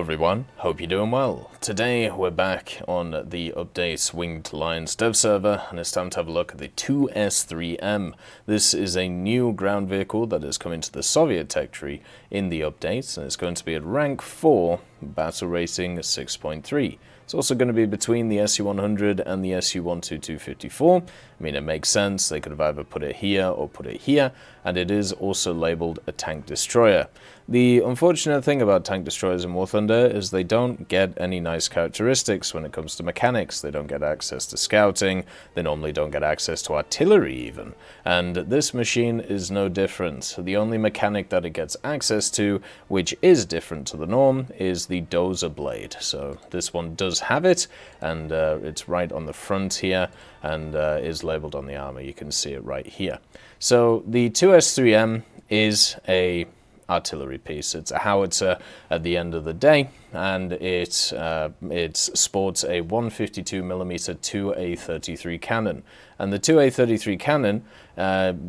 everyone, hope you're doing well. Today we're back on the Updates Winged Lions dev server, and it's time to have a look at the 2S3M. This is a new ground vehicle that has come into the Soviet tech tree in the updates, and it's going to be at rank 4, battle rating 6.3. It's also going to be between the SU-100 and the SU-122-54. I mean, it makes sense. They could have either put it here or put it here, and it is also labeled a tank destroyer. The unfortunate thing about tank destroyers in War Thunder is they don't get any nice characteristics when it comes to mechanics. They don't get access to scouting, they normally don't get access to artillery even, and this machine is no different. The only mechanic that it gets access to, which is different to the norm, is the dozer blade. So this one does have it, and it's right on the front here, and is labeled on the armor. You can see it right here. So the 2S3M is a artillery piece. It's a howitzer at the end of the day, and it sports a 152mm 2A33 cannon. And the 2A33 cannon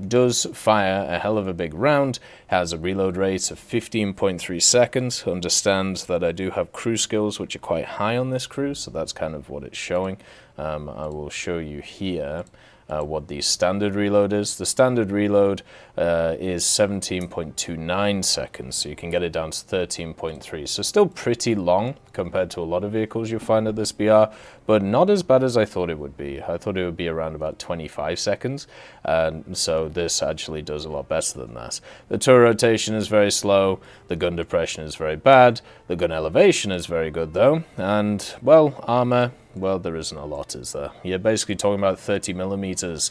does fire a hell of a big round, has a reload rate of 15.3 seconds. Understand that I do have crew skills which are quite high on this crew, so that's kind of what it's showing. I will show you here what the standard reload is. The standard reload is 17.29 seconds, so you can get it down to 13.3. So still pretty long compared to a lot of vehicles you'll find at this BR, but not as bad as I thought it would be. I thought it would be around about 25 seconds, and so this actually does a lot better than that. The turret rotation is very slow, the gun depression is very bad, the gun elevation is very good though, and, well, armor, well, there isn't a lot, is there? You're basically talking about 30mm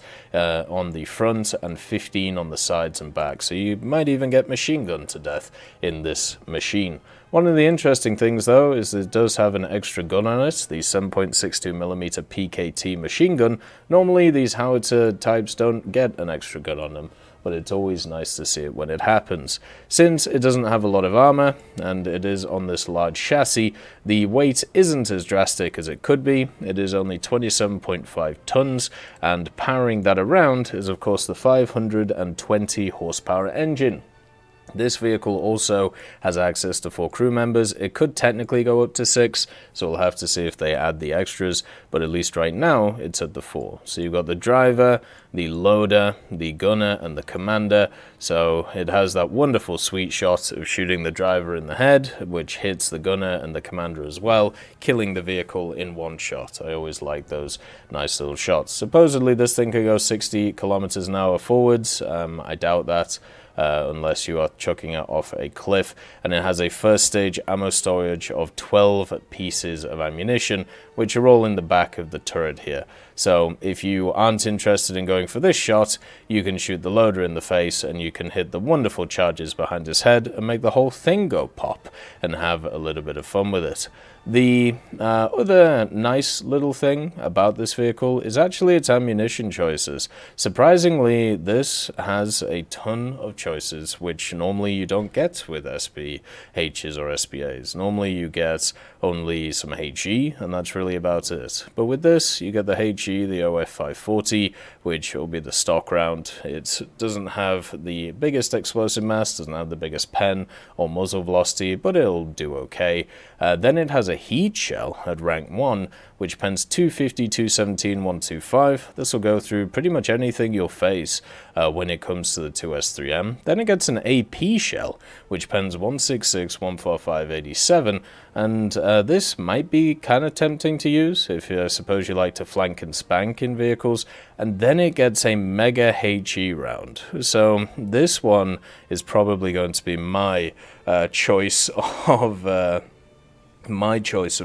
on the front and 15 on the sides and back, so you might even get machine gunned to death in this machine. One of the interesting things, though, is it does have an extra gun on it, the 7.62mm PKT machine gun. Normally, these howitzer types don't get an extra gun on them, but it's always nice to see it when it happens. Since it doesn't have a lot of armor, and it is on this large chassis, the weight isn't as drastic as it could be. It is only 27.5 tons, and powering that around is, of course, the 520 horsepower engine. This vehicle also has access to 4 crew members. It could technically go up to 6, so we'll have to see if they add the extras, but at least right now it's at the 4. So you've got the driver, the loader, the gunner, and the commander. So it has that wonderful sweet shot of shooting the driver in the head, which hits the gunner and the commander as well, killing the vehicle in one shot. I always like those nice little shots. Supposedly this thing could go 60 kilometers an hour forwards. I doubt that. Unless you are chucking it off a cliff, and it has a first stage ammo storage of 12 pieces of ammunition, which are all in the back of the turret here. So if you aren't interested in going for this shot, you can shoot the loader in the face and you can hit the wonderful charges behind his head and make the whole thing go pop and have a little bit of fun with it. The other nice little thing about this vehicle is actually its ammunition choices. Surprisingly, this has a ton of choices, which normally you don't get with SPHs or SPAs. Normally you get only some HE, and that's really about it. But with this, you get the HE, the OF540, which will be the stock round. It doesn't have the biggest explosive mass, doesn't have the biggest pen or muzzle velocity, but it'll do okay. Then it has a heat shell at rank 1, which pens 250, 217, 125. This will go through pretty much anything you'll face when it comes to the 2S3M. Then it gets an AP shell, which pens 166, 145, 87, and this might be kind of tempting to use if I suppose you like to flank and spank in vehicles. And then it gets a mega HE round. So this one is probably going to be my choice of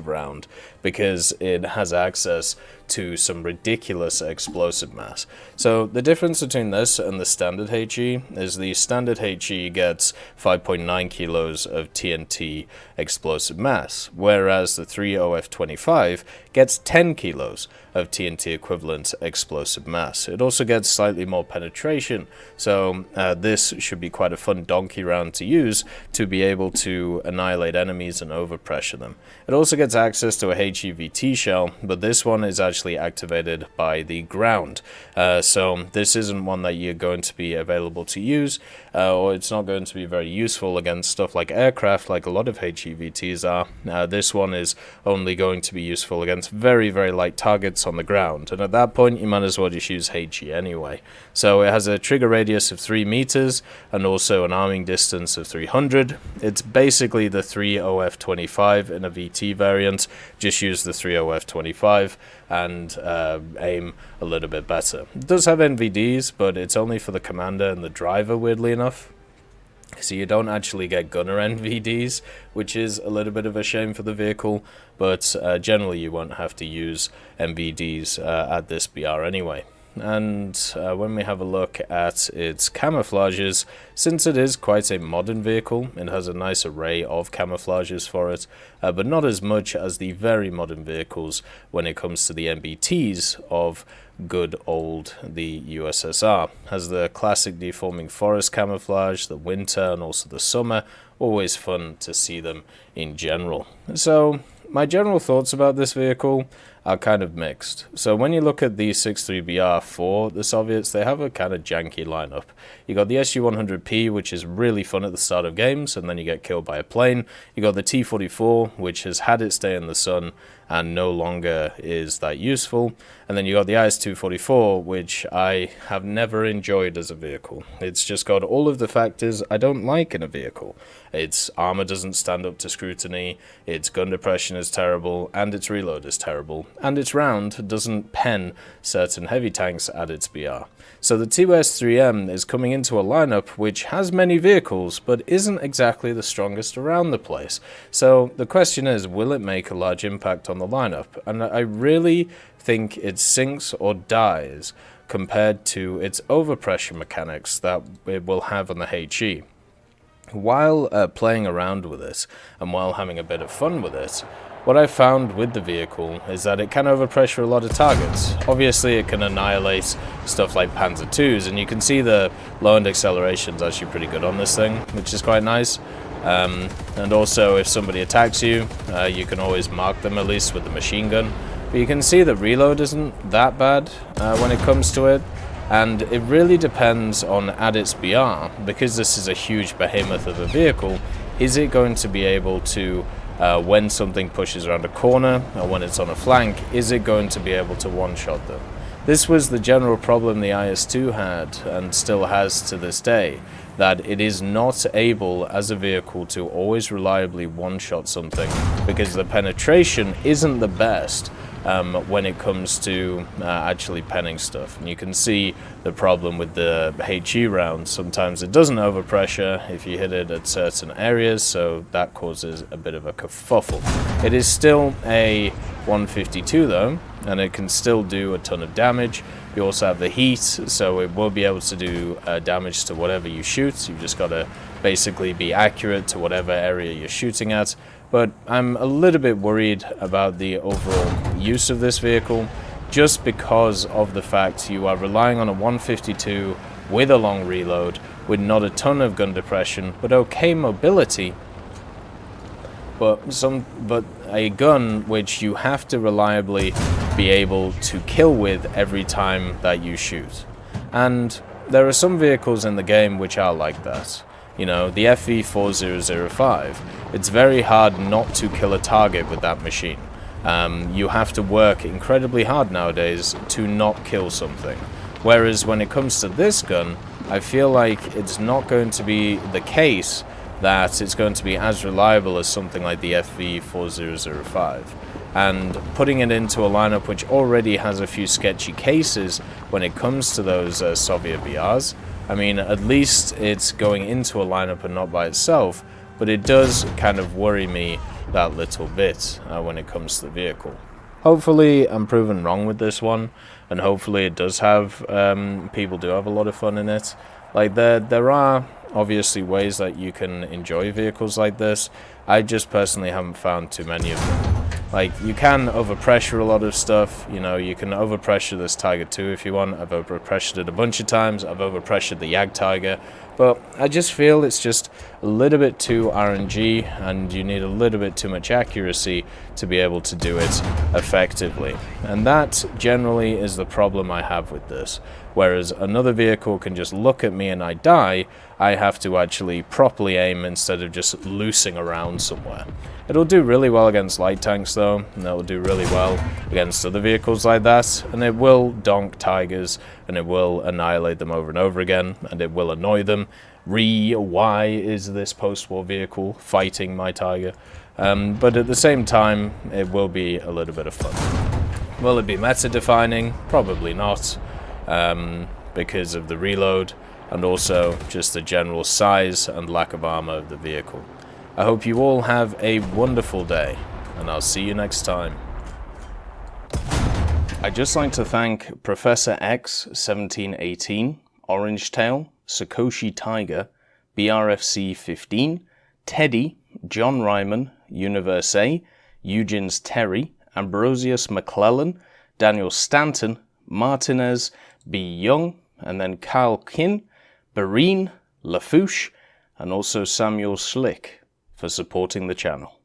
round, because it has access to some ridiculous explosive mass. So the difference between this and the standard HE is the standard HE gets 5.9 kilos of TNT explosive mass, whereas the 3OF25 gets 10 kilos of TNT equivalent explosive mass. It also gets slightly more penetration, so this should be quite a fun donkey round to use to be able to annihilate enemies and overpressure them. It also gets access to a HEVT shell, but this one is actually activated by the ground. So this isn't one that you're going to be available to use, or it's not going to be very useful against stuff like aircraft, like a lot of HEVTs are. This one is only going to be useful against very, very light targets on the ground, and at that point you might as well just use HE anyway. So it has a trigger radius of 3 meters and also an arming distance of 300. It's basically the 3OF25 in a VT variant. Just use the 3OF25 and aim a little bit better. It does have NVDs, but it's only for the commander and the driver, weirdly enough. So you don't actually get gunner NVDs, which is a little bit of a shame for the vehicle, but generally you won't have to use NVDs at this BR anyway. And when we have a look at its camouflages, since it is quite a modern vehicle, it has a nice array of camouflages for it, but not as much as the very modern vehicles when it comes to the MBTs of good old the USSR. Has the classic deforming forest camouflage, the winter and also the summer. Always fun to see them in general. So my general thoughts about this vehicle are kind of mixed. So when you look at the 63BR for the Soviets, they have a kind of janky lineup. You got the SU-100P, which is really fun at the start of games, and then you get killed by a plane. You got the T-44, which has had its day in the sun and no longer is that useful. And then you got the IS-244, which I have never enjoyed as a vehicle. It's just got all of the factors I don't like in a vehicle. Its armor doesn't stand up to scrutiny, its gun depression is terrible, and its reload is terrible, and its round doesn't pen certain heavy tanks at its BR. So the TS3M is coming into a lineup which has many vehicles, but isn't exactly the strongest around the place. So the question is, will it make a large impact on the lineup? And I really think it sinks or dies compared to its overpressure mechanics that it will have on the HE. While playing around with it, and while having a bit of fun with it, what I found with the vehicle is that it can overpressure a lot of targets. Obviously it can annihilate stuff like Panzer IIs, and you can see the low end acceleration is actually pretty good on this thing, which is quite nice. And also if somebody attacks you, you can always mark them at least with the machine gun. But you can see the reload isn't that bad when it comes to it. And it really depends on at its BR, because this is a huge behemoth of a vehicle. Is it going to be able to, when something pushes around a corner or when it's on a flank, is it going to be able to one-shot them? This was the general problem the IS-2 had and still has to this day, that it is not able as a vehicle to always reliably one-shot something because the penetration isn't the best when it comes to actually penning stuff. And you can see the problem with the HE rounds. Sometimes it doesn't overpressure if you hit it at certain areas, so that causes a bit of a kerfuffle. It is still a 152 though, and it can still do a ton of damage. You also have the heat, so it will be able to do damage to whatever you shoot. You've just got to basically be accurate to whatever area you're shooting at. But I'm a little bit worried about the overall use of this vehicle, just because of the fact you are relying on a 152 with a long reload, with not a ton of gun depression, but okay mobility, but a gun which you have to reliably be able to kill with every time that you shoot. And there are some vehicles in the game which are like that. You know, the FV4005, it's very hard not to kill a target with that machine. You have to work incredibly hard nowadays to not kill something. Whereas when it comes to this gun, I feel like it's not going to be the case that it's going to be as reliable as something like the FV4005. And putting it into a lineup which already has a few sketchy cases when it comes to those Soviet BRs, I mean, at least it's going into a lineup and not by itself, but it does kind of worry me that little bit when it comes to the vehicle. Hopefully I'm proven wrong with this one, and hopefully it does have, people do have a lot of fun in it. Like there are obviously ways that you can enjoy vehicles like this. I just personally haven't found too many of them. Like, you can overpressure a lot of stuff, you know, you can overpressure this Tiger 2 if you want. I've overpressured it a bunch of times, I've overpressured the Yag Tiger, but I just feel it's just a little bit too RNG, and you need a little bit too much accuracy to be able to do it effectively. And that generally is the problem I have with this. Whereas another vehicle can just look at me and I die, I have to actually properly aim instead of just loosing around somewhere. It'll do really well against light tanks though, and it'll do really well against other vehicles like that, and it will donk Tigers, and it will annihilate them over and over again, and it will annoy them. Why is this post-war vehicle fighting my Tiger? But at the same time, it will be a little bit of fun. Will it be meta-defining? Probably not, because of the reload, and also just the general size and lack of armor of the vehicle. I hope you all have a wonderful day, and I'll see you next time. I'd just like to thank Professor X 1718, Orangetail, Sakoshi Tiger, BRFC 15, Teddy, John Ryman, Universe A, Eugens Terry, Ambrosius McClellan, Daniel Stanton, Martinez, B. Young, and then Kyle Kin, Barine, Lafouche, and also Samuel Slick for supporting the channel.